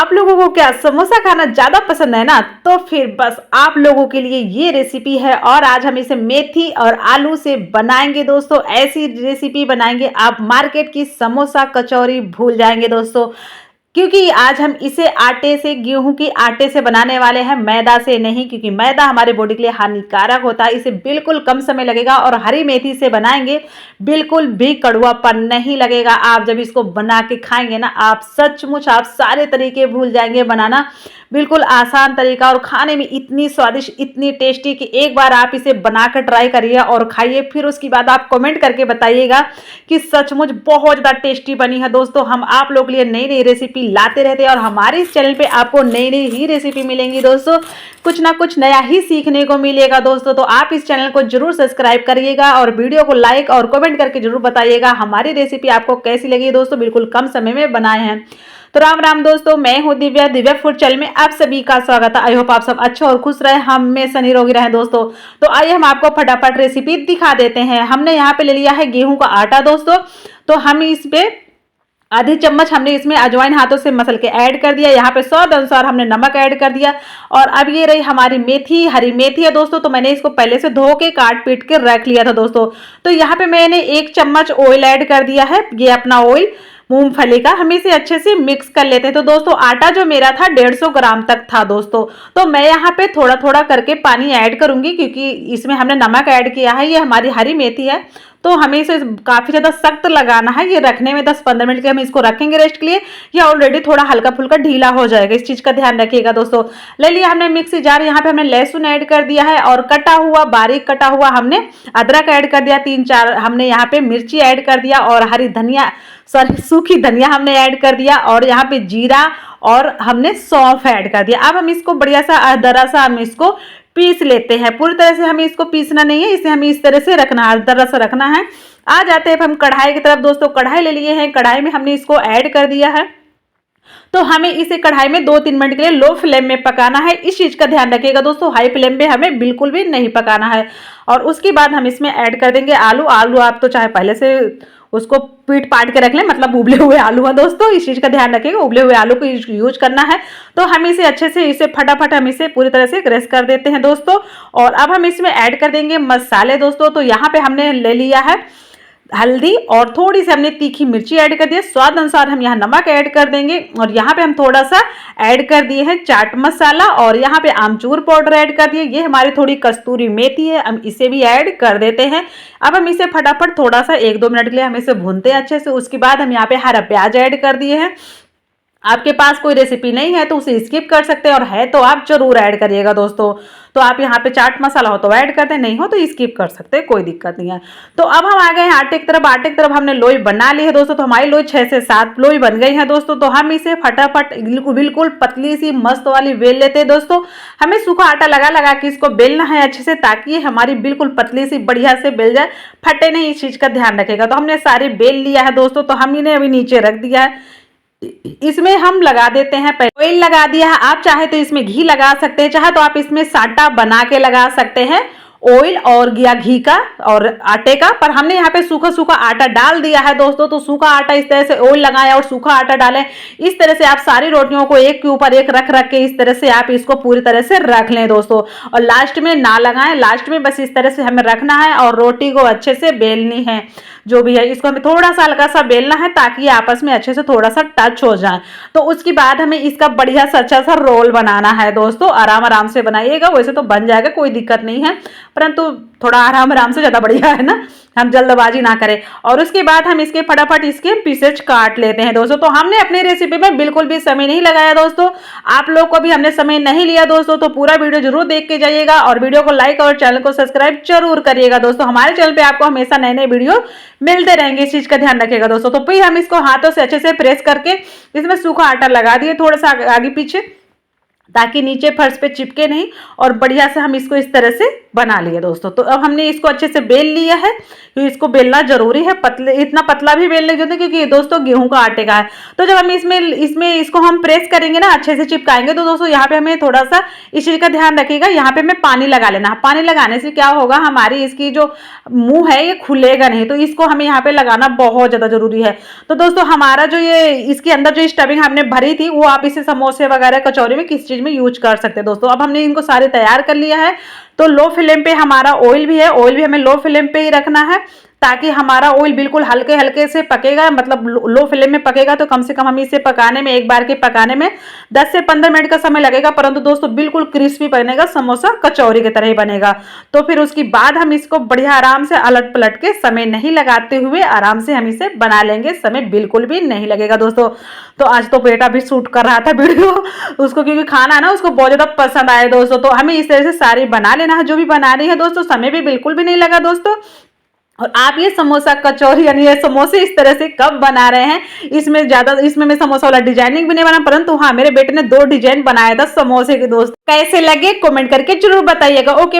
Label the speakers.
Speaker 1: आप लोगों को क्या समोसा खाना ज़्यादा पसंद है ना, तो फिर बस आप लोगों के लिए ये रेसिपी है। और आज हम इसे मेथी और आलू से बनाएंगे दोस्तों। ऐसी रेसिपी बनाएंगे आप मार्केट की समोसा कचौरी भूल जाएंगे दोस्तों। क्योंकि आज हम इसे आटे से, गेहूं के आटे से बनाने वाले हैं, मैदा से नहीं, क्योंकि मैदा हमारे बॉडी के लिए हानिकारक होता है। इसे बिल्कुल कम समय लगेगा और हरी मेथी से बनाएंगे, बिल्कुल भी कड़वापन नहीं लगेगा। आप जब इसको बना के खाएंगे ना, आप सचमुच आप सारे तरीके भूल जाएंगे बनाना। बिल्कुल आसान तरीका और खाने में इतनी स्वादिष्ट, इतनी टेस्टी कि एक बार आप इसे बनाकर ट्राई करिए और खाइए। फिर उसके बाद आप कमेंट करके बताइएगा कि सचमुच बहुत ज़्यादा टेस्टी बनी है दोस्तों। हम आप लोग के लिए नई नई रेसिपी लाते रहते हैं और हमारे इस चैनल पे आपको नई नई ही रेसिपी मिलेंगी दोस्तों। कुछ ना कुछ नया ही सीखने को मिलेगा दोस्तों। तो आप इस चैनल को जरूर सब्सक्राइब करिएगा और वीडियो को लाइक और कमेंट करके जरूर बताइएगा हमारी रेसिपी आपको कैसी लगी दोस्तों। बिल्कुल कम समय में बनाए हैं। तो राम राम दोस्तों, मैं हूँ दिव्या, दिव्या फूड चैनल में आप सभी का स्वागत है। आई होप आप सब अच्छे और खुश रहे, हमेशा निरोगी रहे दोस्तों। तो आइए हम आपको फटाफट रेसिपी दिखा देते हैं। हमने यहाँ पे ले लिया है गेहूं का आटा दोस्तों। तो हम इस पे आधी चम्मच हमने इसमें अजवाइन हाथों से मसल के ऐड कर दिया। यहाँ पे स्वाद अनुसार हमने नमक ऐड कर दिया। और अब ये रही हमारी मेथी, हरी मेथी है दोस्तों। तो मैंने इसको पहले से धो के काट पीट के रख लिया था दोस्तों। तो यहाँ पे मैंने 1 चम्मच ऑयल ऐड कर दिया है। ये अपना ऑयल मूंगफली का, हम इसे अच्छे से मिक्स कर लेते हैं। तो दोस्तों आटा जो मेरा था 150 ग्राम तक था दोस्तों। तो मैं यहाँ पे थोड़ा थोड़ा करके पानी ऐड करूंगी, क्योंकि इसमें हमने नमक ऐड किया है। ये हमारी हरी मेथी है तो हमें इसे काफ़ी ज़्यादा सख्त लगाना है। ये रखने में 10-15 मिनट के हम इसको रखेंगे रेस्ट के लिए। ये ऑलरेडी थोड़ा हल्का फुल्का ढीला हो जाएगा, इस चीज़ का ध्यान रखिएगा दोस्तों। ले लिया हमने मिक्सी जार। यहाँ पे हमने लहसुन ऐड कर दिया है और कटा हुआ, बारीक कटा हुआ हमने अदरक ऐड कर दिया। 3-4 हमने यहाँ पे मिर्ची ऐड कर दिया और हरी धनिया, सॉरी सूखी धनिया हमने ऐड कर दिया। और यहाँ पे जीरा और हमने सौंफ ऐड कर दिया। अब हम इसको बढ़िया सा दरा सा हम इसको पीस लेते हैं। पूरी तरह से हमें इसको पीसना नहीं है, इसे हमें इस तरह से रखना है, दरा सा रखना है। आ जाते हैं हम कढ़ाई की तरफ दोस्तों। कढ़ाई ले लिए हैं, कढ़ाई में हमने इसको ऐड कर दिया है। तो हमें इसे कढ़ाई में 2-3 मिनट के लिए लो फ्लेम में पकाना है। इस चीज़ का ध्यान रखिएगा दोस्तों, हाई फ्लेम पे हमें बिल्कुल भी नहीं पकाना है। और उसके बाद हम इसमें ऐड कर देंगे आलू। आलू आप तो चाहे पहले से उसको पीट पाट के रख लें, मतलब उबले हुए आलू हैं दोस्तों, इस चीज़ का ध्यान रखिएगा, उबले हुए आलू को यूज करना है। तो हम इसे अच्छे से, इसे फटाफट हम इसे पूरी तरह से क्रश कर देते हैं दोस्तों। और अब हम इसमें ऐड कर देंगे मसाले दोस्तों। तो यहाँ पे हमने ले लिया है हल्दी और थोड़ी सी हमने तीखी मिर्ची ऐड कर दिया। स्वाद अनुसार हम यहाँ नमक ऐड कर देंगे। और यहाँ पे हम थोड़ा सा ऐड कर दिए हैं चाट मसाला और यहाँ पे आमचूर पाउडर ऐड कर दिए। ये हमारी थोड़ी कस्तूरी मेथी है, हम इसे भी ऐड कर देते हैं। अब हम इसे फटाफट थोड़ा सा 1-2 मिनट के लिए हम इसे भूनते हैं अच्छे से। उसके बाद हम यहाँ पे हरा प्याज ऐड कर दिए हैं। आपके पास कोई रेसिपी नहीं है तो उसे स्किप कर सकते हैं, और है तो आप जरूर ऐड करिएगा दोस्तों। तो आप यहाँ पे चाट मसाला हो तो ऐड करते, नहीं हो तो स्किप कर सकते हैं, कोई दिक्कत नहीं है। तो अब हम आ गए हैं आटे की तरफ। आटे की तरफ हमने लोई बना ली है दोस्तों। तो हमारी लोई 6 से 7 लोई बन गई है दोस्तों। तो हम इसे फटाफट बिल्कुल पतली सी मस्त वाली बेल लेते हैं दोस्तों। हमें सूखा आटा लगा लगा के इसको बेलना है अच्छे से, ताकि ये हमारी बिल्कुल पतली सी बढ़िया से बेल जाए, फटे नहीं, इस चीज का ध्यान रखेगा। तो हमने सारे बेल लिया है दोस्तों। तो हम इन्हें अभी नीचे रख दिया है। इसमें हम लगा देते हैं, ऑयल लगा दिया है। आप चाहे तो इसमें घी लगा सकते हैं, चाहे तो आप इसमें साटा बना के लगा सकते हैं, ऑयल और या घी का और आटे का। पर हमने यहाँ पे सूखा सूखा आटा डाल दिया है दोस्तों। तो सूखा आटा इस तरह से ऑयल लगाया और सूखा आटा डालें। इस तरह से आप सारी रोटियों को एक के ऊपर एक रख रख के इस तरह से आप इसको पूरी तरह से रख लें दोस्तों। और लास्ट में ना लगाएं, लास्ट में बस इस तरह से हमें रखना है और रोटी को अच्छे से बेलनी है। जो भी है इसको हमें थोड़ा सा हल्का सा बेलना है, ताकि आपस में अच्छे से थोड़ा सा टच हो जाए। तो उसके बाद हमें इसका बढ़िया सा अच्छा सा रोल बनाना है दोस्तों। आराम आराम से बनाइएगा, वैसे तो बन जाएगा, कोई दिक्कत नहीं है, परंतु थोड़ा आराम आराम से ज़्यादा बढ़िया है ना, हम जल्दबाजी ना करें। और उसके बाद हम इसके फटाफट इसके पीसेज काट लेते हैं दोस्तों। तो हमने अपनी रेसिपी में बिल्कुल भी समय नहीं लगाया दोस्तों। आप लोग को भी हमने समय नहीं लिया दोस्तों। तो पूरा वीडियो जरूर देख के जाइएगा और वीडियो को लाइक और चैनल को सब्सक्राइब जरूर करिएगा दोस्तों। हमारे चैनल पे आपको हमेशा नए नए वीडियो मिलते रहेंगे, इस चीज का ध्यान रखिएगा दोस्तों। तो फिर हम इसको हाथों से अच्छे से प्रेस करके इसमें सूखा आटा लगा दिए थोड़ा सा आगे पीछे, ताकि नीचे फर्श पे चिपके नहीं। और बढ़िया से हम इसको इस तरह से बना लिया दोस्तों। तो अब हमने इसको अच्छे से बेल लिया है, तो इसको बेलना जरूरी है, पतले इतना पतला भी बेलने जो क्योंकि दोस्तों गेहूं का आटे का है। तो जब हम इसमें इसमें इसको हम प्रेस करेंगे ना, अच्छे से चिपकाएंगे, तो दोस्तों यहाँ पे हमें थोड़ा सा इस चीज का ध्यान रखिएगा, यहाँ पे हमें पानी लगा लेना। पानी लगाने से क्या होगा, हमारी इसकी जो मुंह है ये खुलेगा नहीं, तो इसको हमें यहाँ पे लगाना बहुत ज्यादा जरूरी है। तो दोस्तों हमारा जो ये इसके अंदर जो स्टफिंग हमने भरी थी, वो आप इसे समोसे वगैरह कचौरी में किस चीज में यूज कर सकते हैं दोस्तों। अब हमने इनको सारे तैयार कर लिया है, तो लो फ्लेम पे हमारा ऑयल भी है, ऑयल भी हमें लो फ्लेम पे ही रखना है, ताकि हमारा ऑयल बिल्कुल हल्के हल्के से पकेगा, मतलब लो फ्लेम में पकेगा। तो कम से कम हमें इसे पकाने में, एक बार के पकाने में 10 से 15 मिनट का समय लगेगा, परंतु दोस्तों बिल्कुल क्रिस्पी बनेगा, समोसा कचौरी की तरह ही बनेगा। तो फिर उसके बाद हम इसको बढ़िया आराम से अलट पलट के, समय नहीं लगाते हुए आराम से हम इसे बना लेंगे, समय बिल्कुल भी नहीं लगेगा दोस्तों। तो आज तो बेटा भी शूट कर रहा था वीडियो, उसको क्योंकि खाना है ना, उसको बहुत ज्यादा पसंद आया दोस्तों। तो हमें इस तरह से सारी बना लेना है, जो भी बना रही है दोस्तों, समय भी बिल्कुल भी नहीं लगा दोस्तों। और आप ये समोसा कचौरी यानी ये समोसे इस तरह से कब बना रहे हैं, इसमें मैं समोसा वाला डिजाइनिंग भी नहीं बना, परंतु हाँ मेरे बेटे ने 2 डिजाइन बनाया था समोसे के दोस्त। कैसे लगे कमेंट करके जरूर बताइएगा। ओके।